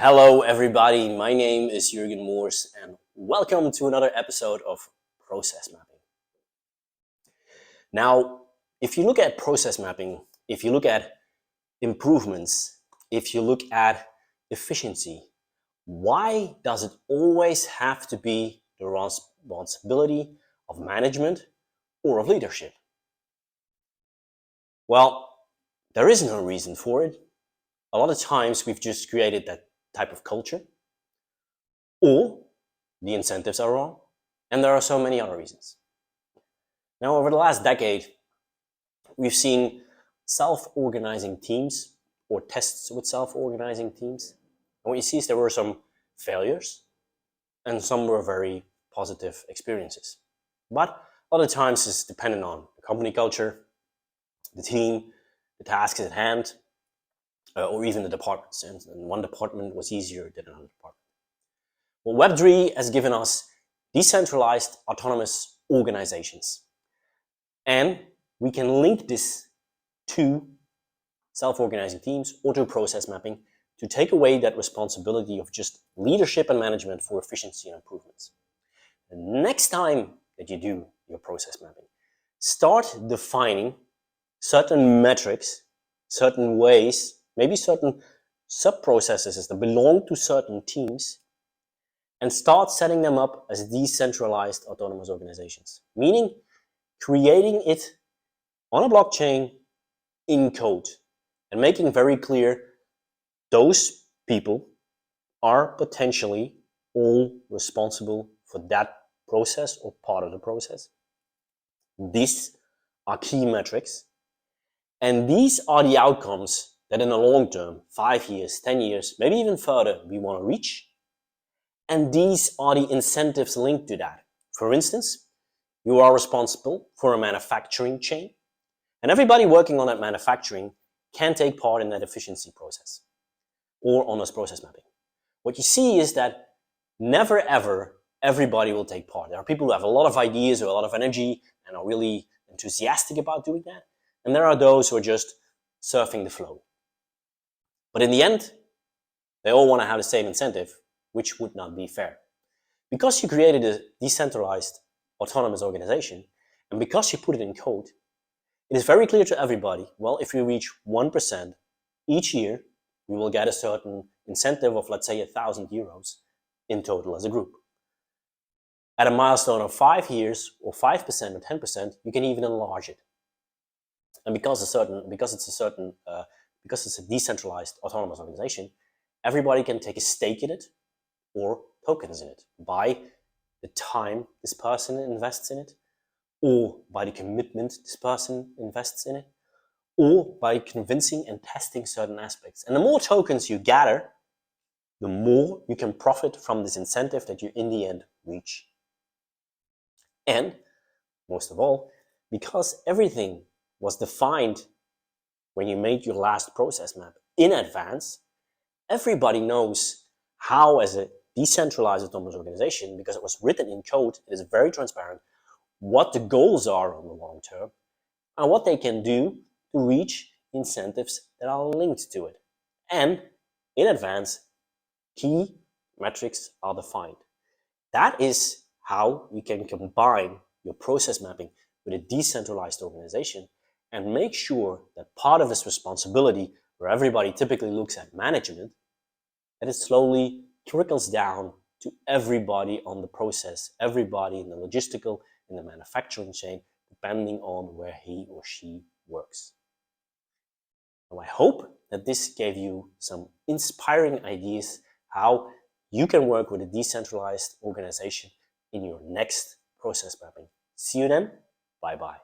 Hello everybody, my name is Jürgen Moors and welcome to another episode of Process Mapping. Now, if you look at process mapping, if you look at improvements, if you look at efficiency, why does it always have to be the responsibility of management or of leadership? Well, there is no reason for it. A lot of times we've just created that type of culture, or the incentives are wrong, and there are so many other reasons. Now, over the last decade, we've seen self-organizing teams or tests with self-organizing teams. And what you see is there were some failures and some were very positive experiences. But a lot of times it's dependent on the company culture, the team, the tasks at hand, or even the departments. And one department was easier than another department. Well, Web3 has given us decentralized autonomous organizations. And we can link this to self-organizing teams or to process mapping to take away that responsibility of just leadership and management for efficiency and improvements. The next time that you do your process mapping, start defining certain metrics, certain ways, maybe certain sub-processes that belong to certain teams, and start setting them up as decentralized autonomous organizations, meaning creating it on a blockchain in code and making very clear those people are potentially all responsible for that process or part of the process. These are key metrics, and these are the outcomes that in the long term, 5 years, 10 years, maybe even further, we want to reach. And these are the incentives linked to that. For instance, you are responsible for a manufacturing chain, and everybody working on that manufacturing can take part in that efficiency process or on this process mapping. What you see is that never ever everybody will take part. There are people who have a lot of ideas or a lot of energy and are really enthusiastic about doing that. And there are those who are just surfing the flow. But in the end, they all want to have the same incentive, which would not be fair. Because you created a decentralized autonomous organization, and because you put it in code, it is very clear to everybody, well, if we reach 1% each year, we will get a certain incentive of, let's say, 1,000 euros in total as a group. At a milestone of 5 years, or 5% or 10%, you can even enlarge it. And because it's a decentralized autonomous organization, everybody can take a stake in it or tokens in it by the time this person invests in it, or by the commitment this person invests in it, or by convincing and testing certain aspects. And the more tokens you gather, the more you can profit from this incentive that you in the end reach. And most of all, because everything was defined when you made your last process map in advance, everybody knows how, as a decentralized autonomous organization, because it was written in code, it is very transparent, what the goals are on the long term and what they can do to reach incentives that are linked to it. And in advance, key metrics are defined. That is how you can combine your process mapping with a decentralized organization and make sure that part of this responsibility, where everybody typically looks at management, that it slowly trickles down to everybody on the process, everybody in the logistical, in the manufacturing chain, depending on where he or she works. Now, I hope that this gave you some inspiring ideas how you can work with a decentralized organization in your next process mapping. See you then. Bye-bye.